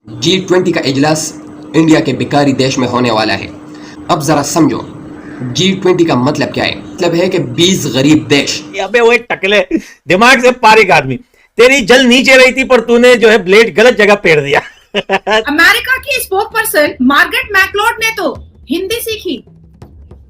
G20 का इजलास India के भिखारी देश में होने वाला है। अब जरा समझो G20 का मतलब क्या है। मतलब है कि 20 गरीब देश। अबे वो एक टकले दिमाग से पारिक आदमी, तेरी जल नीचे रही थी पर तूने जो है ब्लेड गलत जगह पेड़ दिया। अमेरिका की स्पोक पर्सन मार्गरेट मैकलोड ने तो हिंदी सीखी।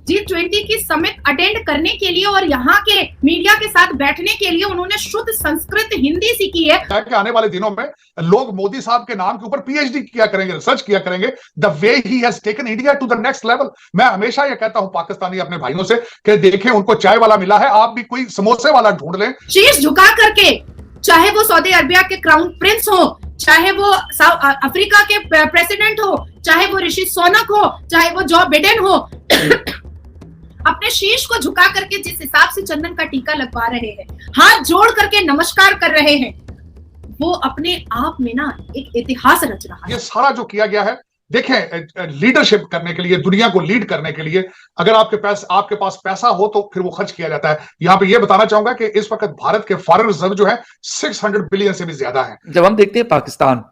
G20 की समिट अटेंड करने के लिए और यहाँ के मीडिया के साथ बैठने के लिए उन्होंने शुद्ध संस्कृत हिंदी सीखी है। कि आने वाले दिनों में लोग मोदी साहब के नाम के ऊपर पीएचडी किया करेंगे, रिसर्च किया करेंगे। The way he has taken India to the next level. मैं हमेशा ये कहता हूं पाकिस्तानी अपने भाइयों से कि देखें उनको चाय वाला मिला है, आप भी कोई समोसे वाला ढूंढ लें। शीश झुका करके, चाहे वो सऊदी अरबिया के क्राउन प्रिंस हो, चाहे वो अफ्रीका के प्रेसिडेंट हो, चाहे वो ऋषि सोनक हो, चाहे वो जो बिडेन हो, अपने शीश को झुका करके जिस हिसाब से चंदन का टीका लगवा रहे हैं, हाथ जोड़ करके नमस्कार कर रहे हैं, वो अपने आप में ना एक इतिहास रच रहा है। ये सारा जो किया गया है, देखें लीडरशिप करने के लिए, दुनिया को लीड करने के लिए अगर आपके पास पैसा हो तो फिर वो खर्च किया जाता है। यहां पे ये बताना चाहूंगा कि इस वक्त भारत के फॉरेन रिजर्व जो है 600 बिलियन से भी ज्यादा है। जब हम देखते हैं पाकिस्तान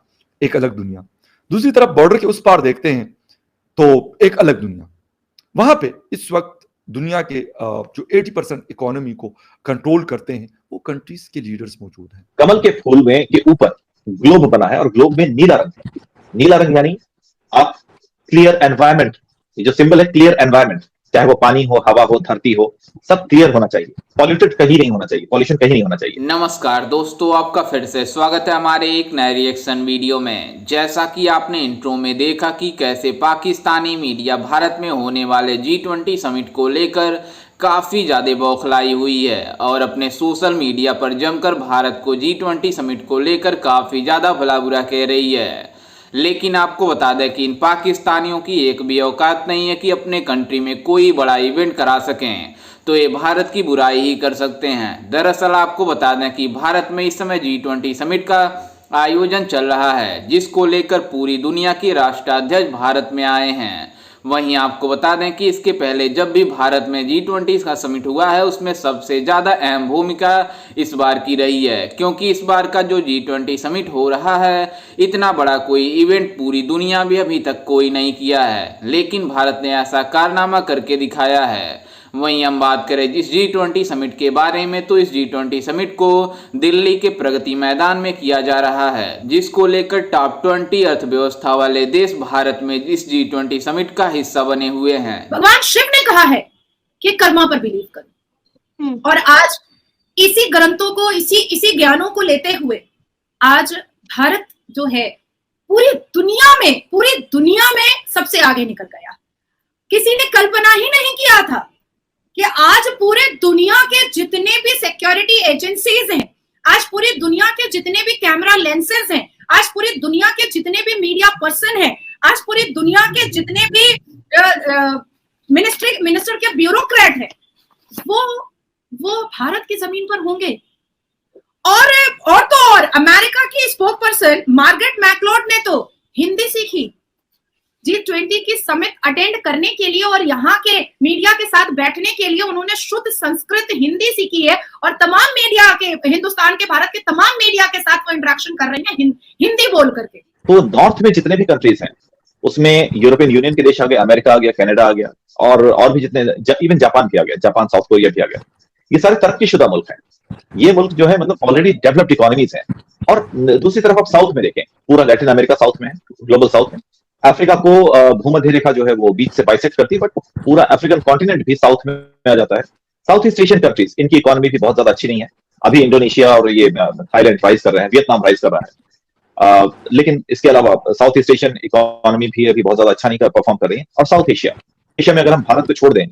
एक अलग दुनिया, दूसरी तरफ बॉर्डर के उस पार देखते हैं तो एक अलग दुनिया। वहां पे इस वक्त दुनिया के जो 80% इकोनॉमी को कंट्रोल करते हैं वो कंट्रीज के लीडर्स मौजूद हैं। कमल के फूल में के ऊपर ग्लोब बना है और ग्लोब में नीला रंग है। नीला रंग यानी आप क्लियर एनवायरनमेंट, ये जो सिंबल है क्लियर एनवायरनमेंट, चाहे वो पानी हो, हवा हो, धरती हो, सब क्लियर होना चाहिए। पॉल्यूटेड कहीं नहीं होना चाहिए, पॉल्यूशन कहीं नहीं होना चाहिए। नमस्कार दोस्तों, आपका फिर से स्वागत है हमारे एक नए रिएक्शन वीडियो में। जैसा कि आपने इंट्रो में देखा कि कैसे पाकिस्तानी मीडिया भारत में होने वाले G20 समिट को लेकर काफ़ी ज़्यादा बौखलाई हुई है और अपने सोशल मीडिया पर जमकर भारत को G20 समिट को लेकर काफ़ी ज़्यादा भला बुरा कह रही है। लेकिन आपको बता दें कि इन पाकिस्तानियों की एक भी औकात नहीं है कि अपने कंट्री में कोई बड़ा इवेंट करा सकें, तो ये भारत की बुराई ही कर सकते हैं। दरअसल आपको बता दें कि भारत में इस समय G20 समिट का आयोजन चल रहा है, जिसको लेकर पूरी दुनिया के राष्ट्राध्यक्ष भारत में आए हैं। वहीं आपको बता दें कि इसके पहले जब भी भारत में G20 का समिट हुआ है, उसमें सबसे ज़्यादा अहम भूमिका इस बार की रही है, क्योंकि इस बार का जो G20 समिट हो रहा है, इतना बड़ा कोई इवेंट पूरी दुनिया में अभी तक कोई नहीं किया है, लेकिन भारत ने ऐसा कारनामा करके दिखाया है। वहीं हम बात करें इस G20 समिट के बारे में, तो इस G20 समिट को दिल्ली के प्रगति मैदान में किया जा रहा है, जिसको लेकर टॉप 20 अर्थव्यवस्था वाले देश भारत में इस G20 समिट का हिस्सा बने हुए हैं। भगवान शिव ने कहा है कि कर्मा पर बिलीव करो, और आज इसी ग्रंथों को, इसी ज्ञानों को लेते हुए आज भारत जो है पूरी दुनिया में सबसे आगे निकल गया। किसी ने कल्पना ही नहीं किया था कि आज पूरे दुनिया के जितने भी सिक्योरिटी एजेंसीज हैं, आज पूरी दुनिया के जितने भी कैमरा लेंसेज हैं, आज पूरी दुनिया के जितने भी मीडिया पर्सन हैं, आज पूरी दुनिया के जितने भी मिनिस्टर के ब्यूरोक्रेट हैं, वो भारत की जमीन पर होंगे। और तो और अमेरिका की स्पोक पर्सन मार्गरेट मैकलोड ने तो हिंदी सीखी। G20 की समिट अटेंड करने के लिए और यहाँ के मीडिया के साथ बैठने के लिए उन्होंने शुद्ध संस्कृत हिंदी सीखी है, और तमाम मीडिया के, हिंदुस्तान के, भारत के तमाम मीडिया के साथ वो इंटरेक्शन कर रहे हैं हिंदी बोल करके। तो नॉर्थ में जितने भी कंट्रीज हैं उसमें यूरोपियन यूनियन के देश आ गए, अमेरिका आ गया, कनाडा आ गया, और भी जितने, इवन जापान भी आ गया, जापान, साउथ कोरिया भी आ गया। ये सारे तरक्कीशुदा मुल्क हैं। ये मुल्क जो है मतलब ऑलरेडी डेवलप्ड इकोनॉमीज हैं। और दूसरी तरफ आप साउथ में देखें, पूरा लैटिन अमेरिका साउथ में है, ग्लोबल साउथ में। अफ्रीका को भूमध्य रेखा जो है वो बीच से बाइसेक्ट करती है, बट पूरा अफ्रीकन कॉन्टिनेंट भी साउथ में आ जाता है। साउथ ईस्ट एशियन कंट्रीज, इनकी इकोनॉमी भी बहुत ज्यादा अच्छी नहीं है। अभी इंडोनेशिया और ये थाईलैंड राइज कर रहे हैं, वियतनाम राइज कर रहा है, लेकिन इसके अलावा साउथ ईस्ट एशियन इकोनॉमी भी अभी बहुत ज्यादा अच्छा नहीं परफॉर्म कर रही है। और साउथ एशिया में अगर हम भारत को छोड़ दें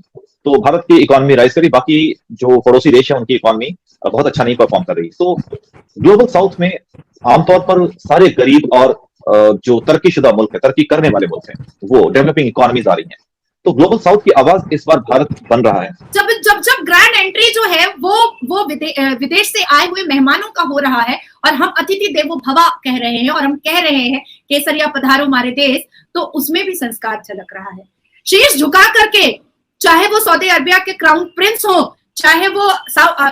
तो भारत की इकोनॉमी राइज करी, बाकी जो पड़ोसी देश है उनकी इकोनॉमी बहुत अच्छा नहीं परफॉर्म कर रही। तो ग्लोबल साउथ में आमतौर पर सारे गरीब और जो तरक्कीशुदा मुल्क है, तरक्की करने वाले मुल्क हैं, वो डेवलपिंग इकोनॉमीज आ रही हैं। तो ग्लोबल साउथ की आवाज इस बार भारत बन रहा है। जब ग्रैंड एंट्री जो है वो विदेश से आए हुए मेहमानों का हो रहा है, और हम अतिथि देवो भवा कह रहे हैं, और हम कह रहे हैं केसरिया पधारो हमारे देश, तो उसमें भी संस्कार झलक रहा है। शीश झुका करके, चाहे वो सऊदी अरबिया के क्राउन प्रिंस हो, चाहे वो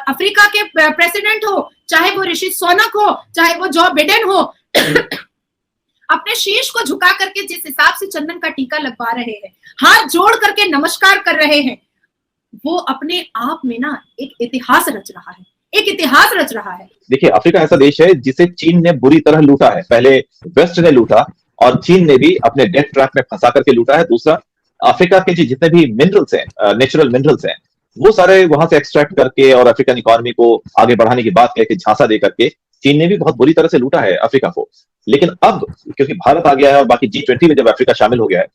अफ्रीका के प्रेसिडेंट हो, चाहे वो ऋषि सोनक हो, चाहे वो जो बिडेन हो, अपने शीश को झुका करके जिस हिसाब से चंदन का टीका लगवा रहे हैं, हाथ जोड़ करके नमस्कार कर रहे हैं, वो अपने आप में ना एक इतिहास रच रहा है, एक इतिहास रच रहा है। देखिए, अफ्रीका ऐसा देश है जिसे चीन ने बुरी तरह लूटा है। पहले वेस्ट ने लूटा और चीन ने भी अपने डेथ ट्रैप में फंसा करके लूटा है। दूसरा, अफ्रीका के जितने भी मिनरल्स हैं, नेचुरल मिनरल्स हैं, वो सारे वहां से एक्सट्रैक्ट करके और अफ्रीकन इकोनॉमी को आगे बढ़ाने की बात कहकर झांसा दे करके चीन ने भी बहुत बुरी तरह से लूटा है अफ्रीका को। लेकिन अब क्योंकि भारत आ गया है और बाकी G20 में जब अफ्रीका शामिल हो गया है,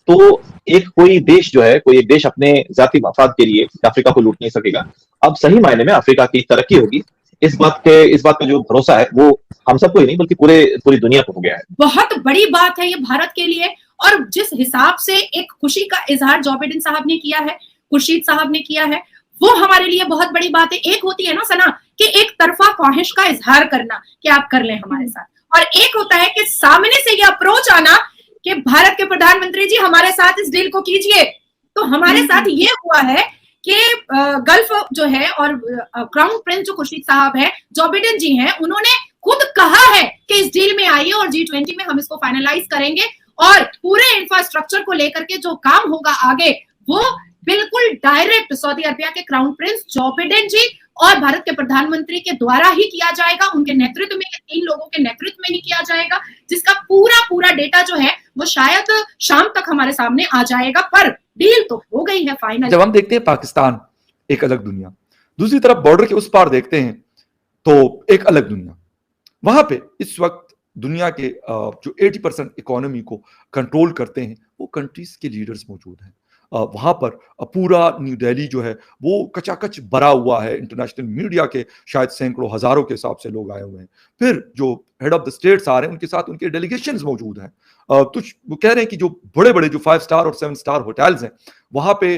तो कोई देश जो है, कोई एक देश अपने जाती मफाद के लिए अफ्रीका को लूट नहीं सकेगा। अब सही मायने में अफ्रीका की तरक्की होगी। इस बात का जो भरोसा है वो हम सबको ही नहीं बल्कि पूरी दुनिया को हो गया है। बहुत बड़ी बात है ये भारत के लिए। और जिस हिसाब से एक खुशी का इजहार जो बिडेन साहब ने किया है, खुर्शीद साहब ने किया है, वो हमारे लिए बहुत बड़ी बात है। एक होती है ना सना कि एक तरफा ख्वाहिश का इजहार करना कि आप कर लें हमारे साथ, और एक होता है कि सामने से ये अप्रोच आना कि भारत के प्रधानमंत्री जी हमारे साथ इस डील को कीजिए। तो हमारे साथ ये हुआ है कि गल्फ जो है और क्राउन प्रिंस जो खुर्शीद साहब है, जो बिडेन जी हैं, उन्होंने खुद कहा है कि इस डील में आइए और G20 में हम इसको फाइनलाइज करेंगे और पूरे इंफ्रास्ट्रक्चर को लेकर के जो काम होगा आगे वो बिल्कुल डायरेक्ट सऊदी अरबिया के क्राउन प्रिंस जो बिडेन जी और भारत के प्रधानमंत्री के द्वारा ही किया जाएगा, उनके नेतृत्व में, 3 लोगों के नेतृत्व में ही किया जाएगा, जिसका पूरा डेटा जो है वो शायद शाम तक हमारे सामने आ जाएगा। पर डील तो हो गई है फाइनल। जब हम देखते हैं पाकिस्तान, एक अलग दुनिया, दूसरी तरफ बॉर्डर के उस पार देखते हैं तो एक अलग दुनिया। वहां पे इस वक्त दुनिया के जो 80% इकोनॉमी को कंट्रोल करते हैं वो कंट्रीज के लीडर्स मौजूद हैं। वहां पर पूरा न्यू दिल्ली जो है वो कचाकच भरा हुआ है। इंटरनेशनल मीडिया के शायद सैकड़ों हजारों के हिसाब से लोग आए हुए हैं। फिर जो हेड ऑफ द स्टेट्स आ रहे हैं उनके साथ उनके डेलीगेशंस मौजूद हैं। तो वो कह रहे हैं कि जो बड़े बड़े जो 5 स्टार और 7 स्टार होटल्स हैं वहां पे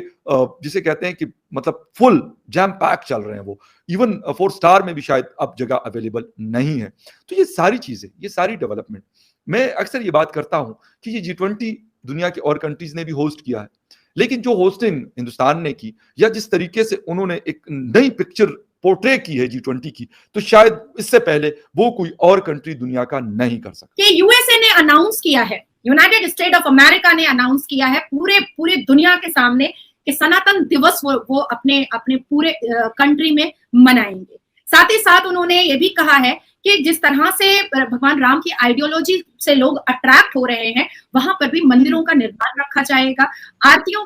जिसे कहते हैं कि मतलब फुल जैम पैक चल रहे हैं। वो इवन 4 स्टार में भी शायद अब जगह अवेलेबल नहीं है। तो ये सारी चीजें, ये सारी डेवलपमेंट, मैं अक्सर ये बात करता हूं कि ये G20 दुनिया के और कंट्रीज ने भी होस्ट किया है, लेकिन जो होस्टिंग हिंदुस्तान ने की या जिस तरीके से उन्होंने एक नई पिक्चर पोर्ट्रे की है G20 की, तो शायद इससे पहले वो कोई और कंट्री दुनिया का नहीं कर सकता। यूएसए ने अनाउंस किया है, यूनाइटेड स्टेट ऑफ अमेरिका ने अनाउंस किया है पूरी दुनिया के सामने कि सनातन दिवस वो अपने पूरे कंट्री में मनाएंगे। साथ ही साथ उन्होंने ये भी कहा है कि जिस तरह से भगवान राम की आइडियोलॉजी से लोग अट्रैक्ट हो रहे हैं, वहां पर भी मंदिरों का निर्माण रखा जाएगा, आरतियों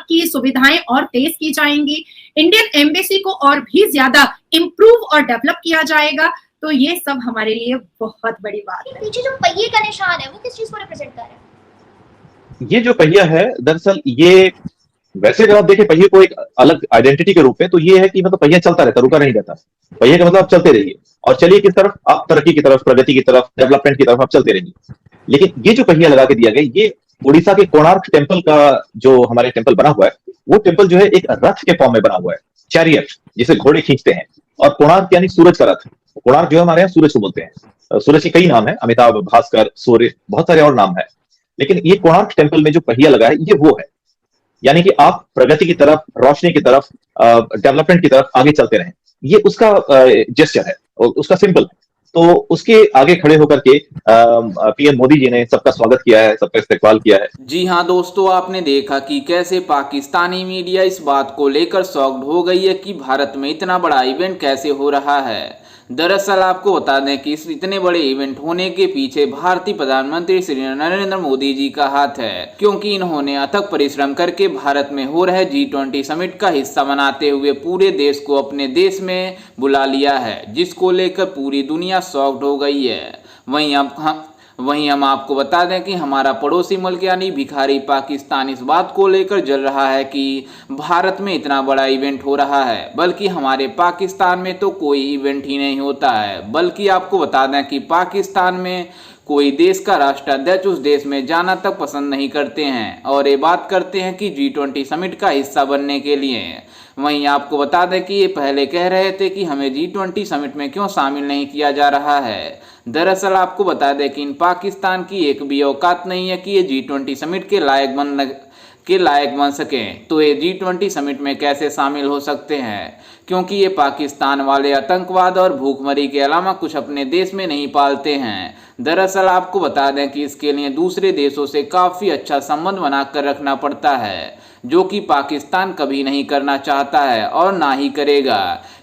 की सुविधाएं और तेज की जाएंगी, इंडियन एम्बेसी को और भी ज्यादा इंप्रूव और डेवलप किया जाएगा। तो ये सब हमारे लिए बहुत बड़ी बात है। पीछे जो पहिए का निशान है वो किस चीज को रिप्रेजेंट कर रहा है? ये जो पहिया है, दरअसल ये वैसे अगर आप देखें पहिए को एक अलग आइडेंटिटी के रूप में, तो ये है कि मतलब पहिया चलता रहता, रुका नहीं रहता। पहिए का मतलब आप चलते रहिए और चलिए किस तरफ, आप तरक्की की तरफ, प्रगति की तरफ, डेवलपमेंट की तरफ आप चलते रहिए। लेकिन ये जो पहिया लगा के दिया गया, ये उड़ीसा के कोणार्क टेम्पल का जो हमारे टेम्पल बना हुआ है, वो टेम्पल जो है एक रथ के फॉर्म में बना हुआ है, चैरियट जिसे घोड़े खींचते हैं। और कोणार्क यानी सूरज का रथ। कोणार्क जो है हमारे यहाँ सूरज को बोलते हैं। सूरज के कई नाम है, अमिताभ, भास्कर, सूर्य, बहुत सारे और नाम है। लेकिन ये कोणार्क टेम्पल में जो पहिया लगा है ये वो है, यानी कि आप प्रगति की तरफ, रोशनी की तरफ, डेवलपमेंट की तरफ आगे चलते रहें। ये उसका जेस्चर है और उसका सिंबल है। तो उसके आगे खड़े होकर के पीएम मोदी जी ने सबका स्वागत किया है, सबका इस्तकबाल किया है। जी हाँ दोस्तों, आपने देखा कि कैसे पाकिस्तानी मीडिया इस बात को लेकर शॉक्ड हो गई है कि भारत में इतना बड़ा इवेंट कैसे हो रहा है। दरअसल आपको बता दें कि इस इतने बड़े इवेंट होने के पीछे भारतीय प्रधानमंत्री श्री नरेंद्र मोदी जी का हाथ है, क्योंकि इन्होंने अथक परिश्रम करके भारत में हो रहे G20 समिट का हिस्सा बनाते हुए पूरे देश को अपने देश में बुला लिया है, जिसको लेकर पूरी दुनिया शॉक्ड हो गई है। वहीं हम आपको बता दें कि हमारा पड़ोसी मुल्क यानी भिखारी पाकिस्तान इस बात को लेकर जल रहा है कि भारत में इतना बड़ा इवेंट हो रहा है, बल्कि हमारे पाकिस्तान में तो कोई इवेंट ही नहीं होता है। बल्कि आपको बता दें कि पाकिस्तान में कोई देश का राष्ट्राध्यक्ष उस देश में जाना तक पसंद नहीं करते हैं और ये बात करते हैं कि G20 समिट का हिस्सा बनने के लिए। वहीं आपको बता दें कि ये पहले कह रहे थे कि हमें G20 समिट में क्यों शामिल नहीं किया जा रहा है। दरअसल आपको बता दें कि इन पाकिस्तान की एक भी औकात नहीं है कि ये G20 समिट के लायक बन सकें। तो ये G20 समिट में कैसे शामिल हो सकते हैं, क्योंकि ये पाकिस्तान वाले आतंकवाद और भूखमरी के अलावा कुछ अपने देश में नहीं पालते हैं। दरअसल आपको बता दें कि इसके लिए दूसरे देशों से काफ़ी अच्छा संबंध बनाकर रखना पड़ता है, जो कि पाकिस्तान कभी नहीं करना चाहता है और ना ही करेगा,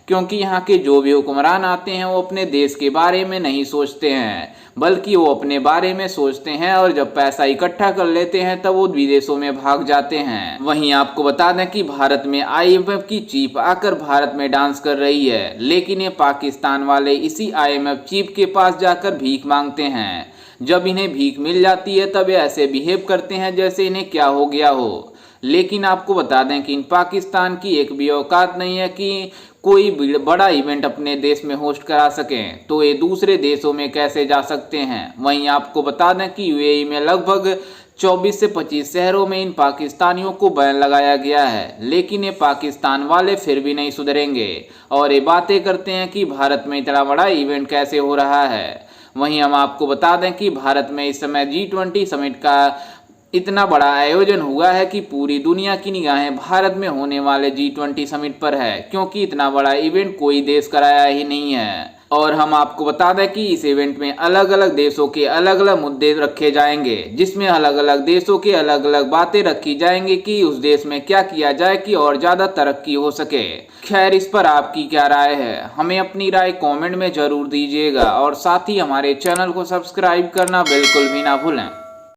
क्योंकि यहाँ के जो भी हुक्मरान आते हैं वो अपने देश के बारे में नहीं सोचते हैं, बल्कि वो अपने बारे में सोचते हैं और जब पैसा इकट्ठा कर लेते हैं तब वो विदेशों में भाग जाते हैं। वहीं आपको बता दें कि भारत में IMF की चीफ आकर भारत में डांस कर रही है, लेकिन ये पाकिस्तान वाले इसी IMF चीफ के पास जाकर भीख मांगते हैं। जब इन्हें भीख मिल जाती है तब ये ऐसे बिहेव करते हैं जैसे इन्हें क्या हो गया हो। लेकिन आपको बता दें कि इन पाकिस्तान की एक भी औकात नहीं है कि कोई बड़ा इवेंट अपने देश में होस्ट करा सकें, तो ये दूसरे देशों में कैसे जा सकते हैं। वहीं आपको बता दें कि UAE में लगभग 24 से 25 शहरों में इन पाकिस्तानियों को बैन लगाया गया है, लेकिन ये पाकिस्तान वाले फिर भी नहीं सुधरेंगे और ये बातें करते हैं कि भारत में इतना बड़ा इवेंट कैसे हो रहा है। वहीं हम आपको बता दें कि भारत में इस समय G20 समिट का इतना बड़ा आयोजन हुआ है कि पूरी दुनिया की निगाहें भारत में होने वाले G20 समिट पर है, क्योंकि इतना बड़ा इवेंट कोई देश कराया ही नहीं है। और हम आपको बता दें कि इस इवेंट में अलग अलग देशों के अलग अलग मुद्दे रखे जाएंगे, जिसमें अलग अलग देशों के अलग अलग बातें रखी जाएंगी कि उस देश में क्या किया जाए कि और ज़्यादा तरक्की हो सके। खैर, इस पर आपकी क्या राय है, हमें अपनी राय कमेंट में ज़रूर दीजिएगा और साथ ही हमारे चैनल को सब्सक्राइब करना बिल्कुल भी ना भूलें।